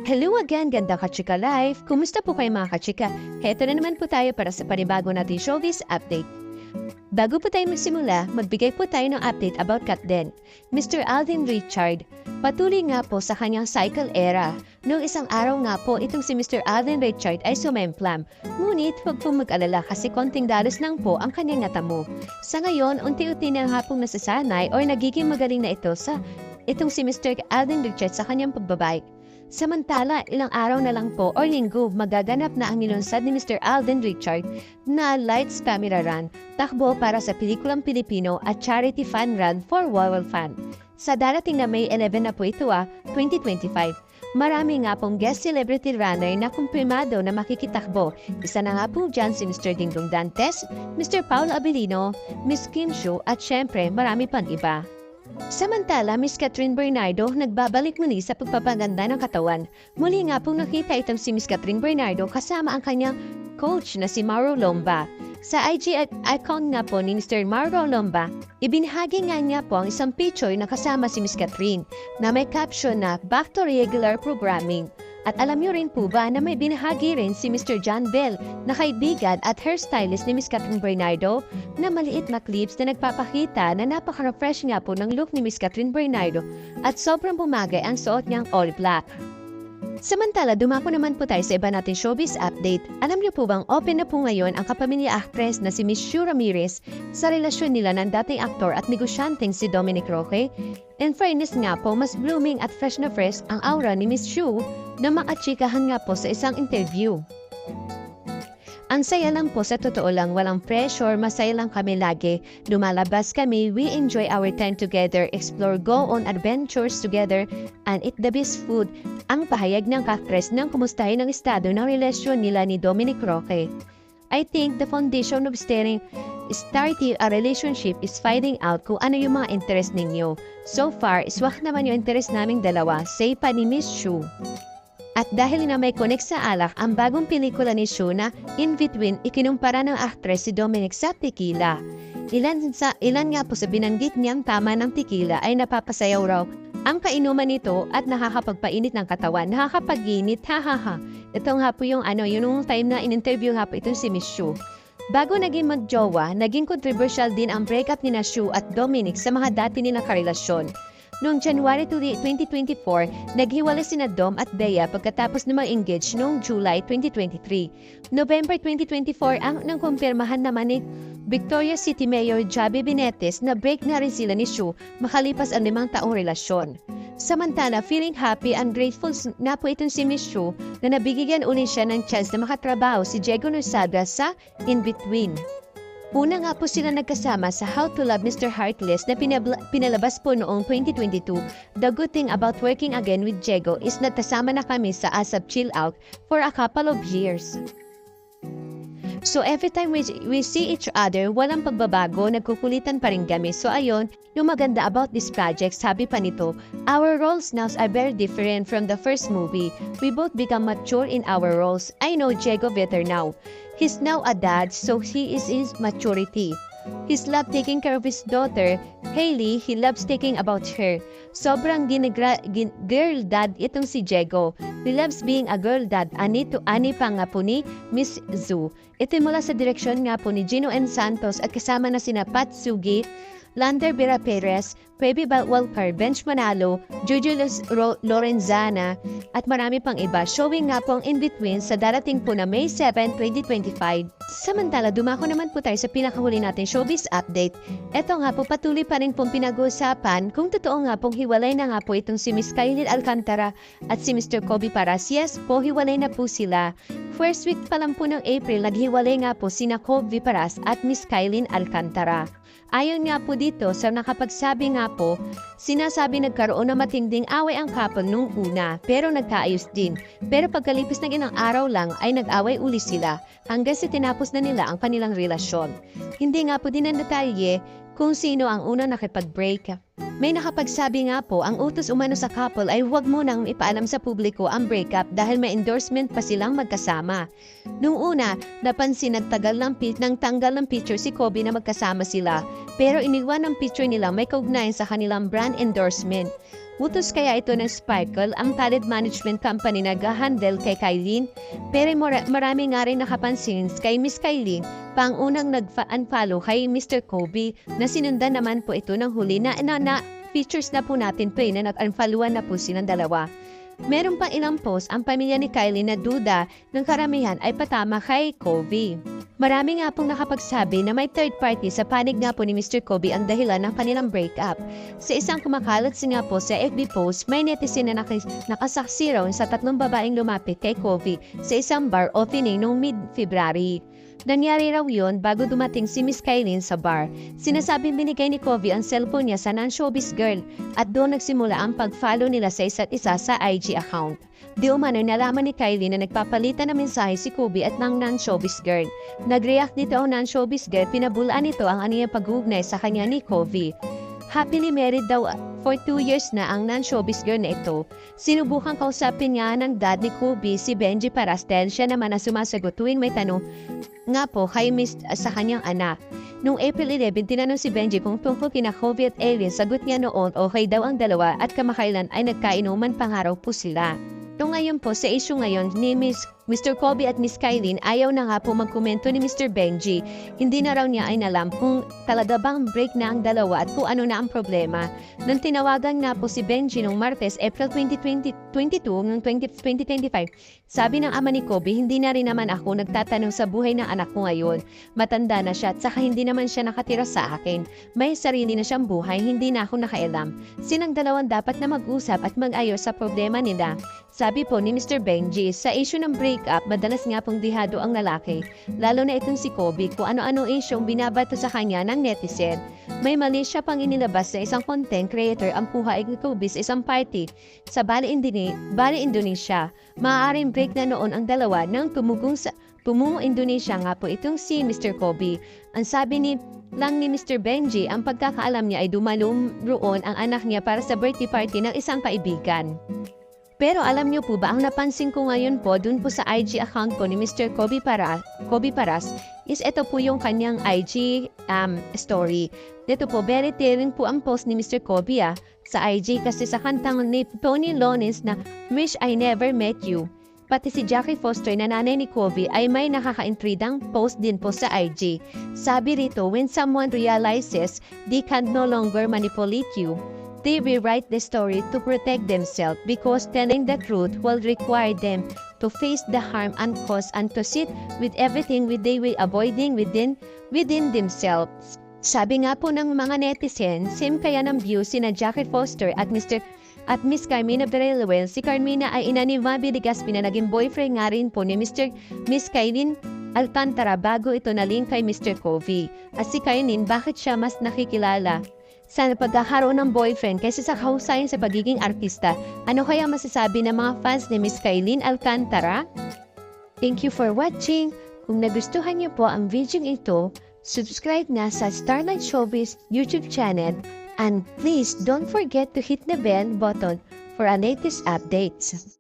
Hello again, ganda kachika life! Kumusta po kayo mga kachika? Heto na naman po tayo para sa panibago natin showbiz update. Bago po tayo magsimula, magbigay po tayo ng update about Kat Den. Mr. Alden Richard, patuloy nga po sa kanyang cycle era. Noong isang araw nga po, itong si Mr. Alden Richard ay sumemplam. Ngunit huwag pong mag-alala kasi konting dalos lang po ang kanyang natamo. Sa ngayon, unti-unti na nga pong nasasanay o nagiging magaling na ito sa itong si Mr. Alden Richard sa kanyang pagbabike. Samantala, ilang araw na lang po o linggo magaganap na ang nilunsad ni Mr. Alden Richard na Lights Camera Run, takbo para sa pelikulang Pilipino at charity fun run for Wawa Fan. Sa darating na May 11 na po ito 2025. Marami nga pong guest celebrity runner na kumpirmado na makikitakbo. Isa na nga po dyan si Mr. Dingdong Dantes, Mr. Paul Abilino, Miss Kim Chiu at syempre marami pang iba. Samantala, Miss Catherine Bernardo nagbabalik muli sa pagpapaganda ng katawan. Muli nga pong nakita itong si Miss Catherine Bernardo kasama ang kanyang coach na si Mauro Lomba. Sa IG account nga po ni Mr. Mauro Lomba, ibinahagi nga niya po ang isang picture na kasama si Miss Catherine na may caption na Back to Regular Programming. At alam niyo rin po ba na may binahagi rin si Mr. John Bell na kaibigan at hairstylist ni Miss Catherine Bernardo na maliit na clips na nagpapakita na napaka-refresh nga po ng look ni Miss Catherine Bernardo at sobrang bumagay ang suot niyang all black. Samantala, dumako naman po tayo sa iba natin showbiz update. Alam niyo po bang open na po ngayon ang kapamilya actress na si Miss Shu Ramirez sa relasyon nila ng dating aktor at negosyanteng si Dominic Roque? In fairness nga po, mas blooming at fresh na fresh ang aura ni Miss Shu na makachikahan nga po sa isang interview. Ang saya lang po, sa totoo lang, walang pressure, masaya lang kami lagi. Lumalabas kami, we enjoy our time together, explore, go on adventures together, and eat the best food. Ang pahayag ng actress ng kumustahin ang estado ng relasyon nila ni Dominic Roque. I think the foundation of starting a relationship is finding out kung ano yung mga interest ninyo. So far, swak naman yung interest naming dalawa, say pa ni Miss Shu. At dahil na may connect sa alak, ang bagong pelikula ni Shu na In Between, ikinumpara ng aktres si Dominic sa tequila. Ilan nga po sa binanggit niyang tama ng tequila ay napapasayaw raw ang kainuman nito at nakakapagpainit ng katawan, nakakapag-init, hahaha. Ito nga po yung time na in-interview nga po itong si Miss Shu. Bago naging magjowa, naging controversial din ang breakup ni Shu at Dominic sa mga dati nilang karelasyon. Noong January 2024, naghiwalay sina Dom at Bea pagkatapos na mag-engage noong July 2023. November 2024 ang nangkumpirmahan naman ni Victoria City Mayor Javi Benetes na break na rin sila ni Shu makalipas ang 5 taong relasyon. Samantala, feeling happy and grateful na po itong si Miss Shu na nabigyan uli siya ng chance na makatrabaho si Diego Lozada sa In Between. Una nga po sila nagkasama sa How to Love Mr. Heartless na pinalabas po noong 2022. The good thing about working again with Diego is natasama na kami sa ASAP Chill Out for a couple of years. So every time we see each other, walang pagbabago, nagkukulitan pa rin kami. So ayun, yung maganda about this project, sabi pa nito, our roles now are very different from the first movie. We both become mature in our roles. I know Diego better now. He's now a dad, so he is his maturity. He's loved taking care of his daughter, Hailey. He loves taking about her. Sobrang girl dad itong si Diego. He loves being a girl dad. Ani pa nga po ni Miss Zhu. Ito mula sa direksyon nga po ni Gino N. Santos at kasama na sina Pat Sugi, Lander Vera Perez, Pebe Walker, Bench Manalo, Julius Lorenzana, at marami pang iba. Showing nga po ang In Between sa darating po na May 7, 2025. Samantala, dumako naman po tayo sa pinakahuli natin showbiz update. Ito nga po, patuloy pa rin pong pinag-uusapan kung totoo nga pong hiwalay na nga po itong si Miss Kylie Alcantara at si Mr. Kobe Paras. Yes po, hiwalay na po sila. First week pa lang po ng April, naghiwalay nga po sina Kobe Paras at Miss Kylie Alcantara. Ayon nga po dito sa nakapagsabi nga po, sinasabi nagkaroon ng matinding away ang couple nung una pero nagkaayos din. Pero pagkalipas ng ilang araw lang ay nag-away uli sila hanggang sa tinapos na nila ang kanilang relasyon. Hindi nga po din ang detalye kung sino ang una nakipag-break. May nakapagsabi nga po, ang utos umano sa couple ay huwag munang ipaalam sa publiko ang breakup dahil may endorsement pa silang magkasama. Nung una, napansin nagtagal ng tanggal ng picture si Kobe na magkasama sila, pero iniwan ng picture nila may kaugnayan sa kanilang brand endorsement. Utos kaya ito ng Sparkle, ang talent management company na nag-handle kay Kylie? Pero marami nga rin nakapansin kay Miss Kylie pa ang unang nag-unfollow kay Mr. Kobe na sinundan naman po ito ng huli na features na po natin po na nag-unfollowan na po silang dalawa. Meron pang ilang post ang pamilya ni Kylie na duda ng karamihan ay patama kay Kobe. Marami nga pong nakapagsabi na may third party sa panig nga po ni Mr. Kobe ang dahilan ng kanilang breakup. Sa isang kumakalat nga po sa FB post, may netizen na nakasaksi raw sa 3 babaeng lumapit kay Kobe sa isang bar opening noong mid-February. Nangyari raw yun bago dumating si Miss Kylie sa bar. Sinasabing binigay ni Kobe ang cellphone niya sa non-showbiz girl at doon nagsimula ang pag-follow nila sa isa't isa sa IG account. Di umano nalaman ni Kylie na nagpapalitan ng mensahe si Kobe at ng non-showbiz girl. Nag-react nito ang non-showbiz girl, pinabulaan nito ang aniyang pag-uugnay sa kanya ni Kobe. Happily married daw for 2 years na ang non-showbiz girl na ito. Sinubukang kausapin nga ng dad ni Kobe si Benji Paras dahil siya naman ang sumasagot tuwing may tanong nga po kay Miss sa kanyang anak. Noong April 11, tinanong si Benji kung tungkol kina Kobe at Aileen, sagot niya noon okay daw ang dalawa at kamakailan ay nagkainuman pangaraw po sila. Ngayon po sa issue ngayon ni Mr. Kobe at Miss Kylie, ayaw na nga po magkomento ni Mr. Benji. Hindi na raw niya ay nalam kung talaga bang break na ang dalawa at kung ano na ang problema. Nang tinawagan nga po si Benji noong Martes, April 2022 ng 2025, sabi ng ama ni Kobe, hindi na rin naman ako nagtatanong sa buhay ng anak ko ngayon. Matanda na siya at saka hindi naman siya nakatira sa akin. May sarili na siyang buhay, hindi na ako nakailam. Silang dalawang dapat na mag-usap at mag-ayos sa problema nila. Sabi po ni Mr. Benji, sa issue ng breakup, madalas nga pong dihado ang lalaki, lalo na itong si Kobe, kung ano-ano issue ang binabato sa kanya ng netizen. May mali siya pang inilabas sa isang content creator ang puhaig ni Kobe sa isang party sa Bali, Indonesia. Maaaring break na noon ang dalawa nang tumungo Indonesia nga po itong si Mr. Kobe. Ang sabi lang ni Mr. Benji, ang pagkakaalam niya ay dumalo roon ang anak niya para sa birthday party ng isang kaibigan. Pero alam niyo po ba, ang napansin ko ngayon po dun po sa IG account po ni Mr. Kobe Paras is ito po yung kanyang IG story. Dito po, very telling po ang post ni Mr. Kobe sa IG kasi sa kantang ni Tony Lones na Wish I Never Met You. Pati si Jackie Foster na nanay ni Kobe ay may nakaka-intridang post din po sa IG. Sabi rito, when someone realizes they can no longer manipulate you, they rewrite the story to protect themselves because telling the truth will require them to face the harm and cause and to sit with everything they will avoiding within themselves. Sabi nga po ng mga netizen, same kaya ng views sina Jackie Foster at Miss Carmina Villanueva. Si Carmina ay ina ni Bobby Legaspi na naging boyfriend nga rin po ni Miss Kylie Alcantara bago ito naling kay Mr. Kobe. At si Kylie, bakit siya mas nakikilala sa pagkakaroon ng boyfriend kaysa sa kahusayan sa pagiging artista? Ano kaya masasabi ng mga fans ni Miss Kylie Alcantara? Thank you for watching. Kung nagustuhan niyo po ang video ito, subscribe na sa Starlight Showbiz YouTube channel and please don't forget to hit the bell button for our latest updates.